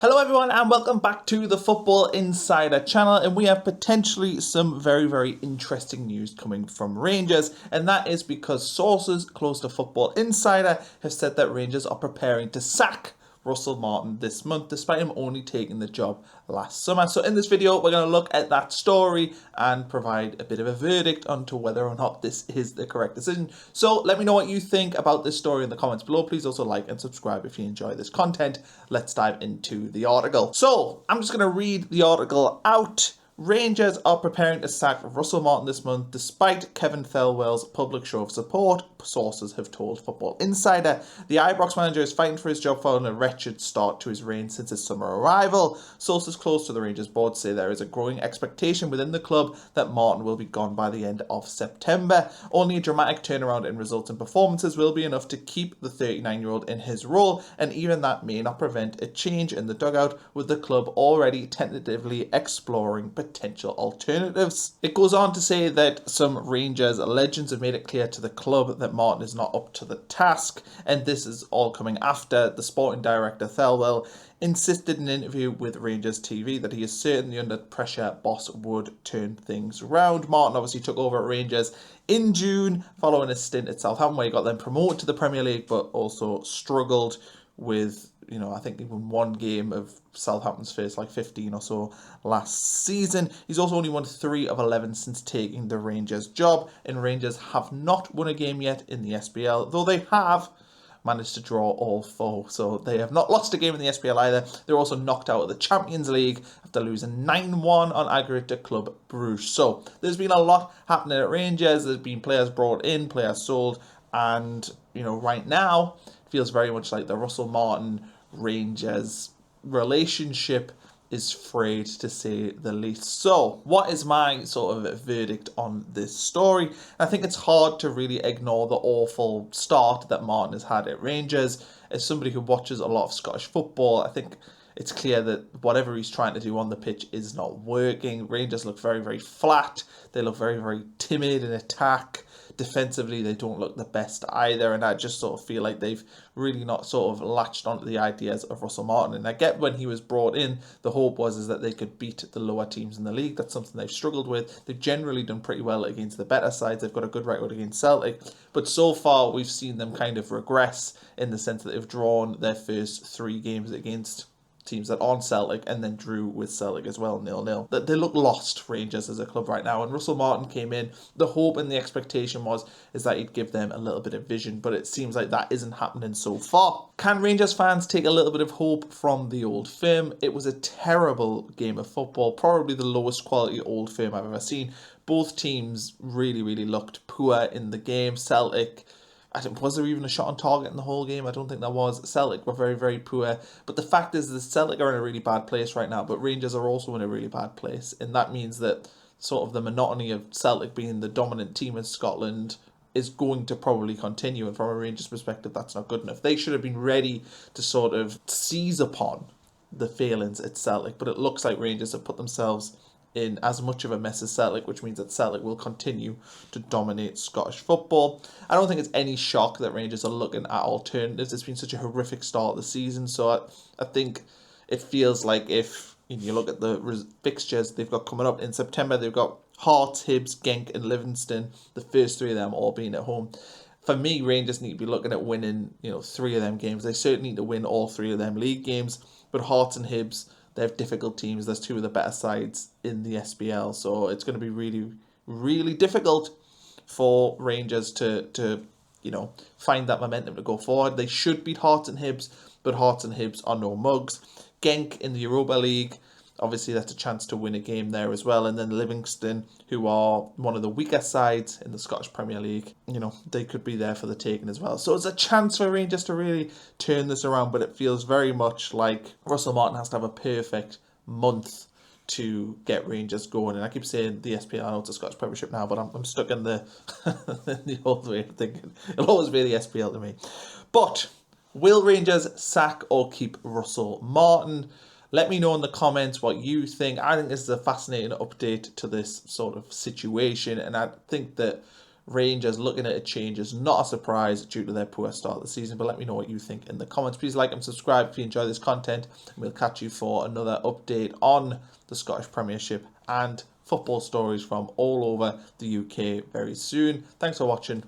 Hello everyone and welcome back to the Football Insider channel, and we have potentially some very interesting news coming from Rangers, and that is because sources close to Football Insider have said that Rangers are preparing to sack Russell Martin this month, despite him only taking the job last summer. So in this video, we're going to look at that story and provide a bit of a verdict onto whether or not this is the correct decision. So let me know what you think about this story in the comments below. Please also like and subscribe if you enjoy this content. Let's dive into the article. So I'm just going to read the article out. Rangers are preparing to sack Russell Martin this month, despite Kevin Thelwell's public show of support, sources have told Football Insider. The Ibrox manager is fighting for his job following a wretched start to his reign since his summer arrival. Sources close to the Rangers board say there is a growing expectation within the club that Martin will be gone by the end of September. Only a dramatic turnaround in results and performances will be enough to keep the 39-year-old in his role, and even that may not prevent a change in the dugout, with the club already tentatively exploring potential alternatives. It goes on to say that some Rangers legends have made it clear to the club that Martin is not up to the task, and this is all coming after the sporting director Thelwell insisted in an interview with Rangers TV that he is certain the under pressure boss would turn things around. Martin obviously took over at Rangers in June following a stint at Southampton, where he got them promoted to the Premier League, but also struggled with, I think even one game of Southampton's first 15 or so last season. He's also only won 3 of 11 since taking the Rangers job, and Rangers have not won a game yet in the SPL, though they have managed to draw all 4, so they have not lost a game in the SPL either. They're also knocked out of the Champions League after losing 9-1 on aggregate to Club Brugge. So there's been a lot happening at Rangers. There's been players brought in, players sold, and right now it feels very much like the Russell Martin Rangers relationship is frayed, to say the least. So what is my sort of verdict on this story? I think it's hard to really ignore the awful start that Martin has had at Rangers. As somebody who watches a lot of Scottish football, I think it's clear that whatever he's trying to do on the pitch is not working. Rangers look very flat. They look very timid in attack. Defensively, they don't look the best either, and I just sort of feel like they've really not sort of latched onto the ideas of Russell Martin. And I get when he was brought in, the hope was that they could beat the lower teams in the league. That's something they've struggled with. They've generally done pretty well against the better sides. They've got a good record against Celtic, but so far we've seen them kind of regress in the sense that they've drawn their first 3 games against teams that aren't Celtic, and then drew with Celtic as well, 0-0. That they look lost, Rangers, as a club right now. And Russell Martin came in, the hope and the expectation is that he'd give them a little bit of vision, but it seems like that isn't happening so far. Can Rangers fans take a little bit of hope from the Old Firm? It was a terrible game of football, probably the lowest quality Old Firm I've ever seen. Both teams really looked poor in the game. Celtic, was there even a shot on target in the whole game? I don't think there was. Celtic were very poor. But the fact is that Celtic are in a really bad place right now, but Rangers are also in a really bad place. And that means that sort of the monotony of Celtic being the dominant team in Scotland is going to probably continue. And from a Rangers perspective, that's not good enough. They should have been ready to sort of seize upon the failings at Celtic. But it looks like Rangers have put themselves in as much of a mess as Celtic, which means that Celtic will continue to dominate Scottish football. I don't think it's any shock that Rangers are looking at alternatives. It's been such a horrific start of the season, so I think it feels like if you look at the fixtures they've got coming up in September, they've got Hearts, Hibs, Genk and Livingston, the first 3 of them all being at home. For me, Rangers need to be looking at winning 3 of them games. They certainly need to win all 3 of them league games, but Hearts and Hibs, they have difficult teams. There's 2 of the better sides in the SPL, so it's going to be really difficult for Rangers to find that momentum to go forward. They should beat Hearts and Hibs, but Hearts and Hibs are no mugs. Genk in the Europa League, obviously that's a chance to win a game there as well. And then Livingston, who are one of the weaker sides in the Scottish Premier League, they could be there for the taking as well. So it's a chance for Rangers to really turn this around, but it feels very much like Russell Martin has to have a perfect month to get Rangers going. And I keep saying the SPL, I know it's a Scottish Premiership now, but I'm stuck in the the old way of thinking. It'll always be the SPL to me. But will Rangers sack or keep Russell Martin? Let me know in the comments what you think. I think this is a fascinating update to this sort of situation, and I think that Rangers looking at a change is not a surprise due to their poor start of the season. But let me know what you think in the comments. Please like and subscribe if you enjoy this content. And we'll catch you for another update on the Scottish Premiership and football stories from all over the UK very soon. Thanks for watching.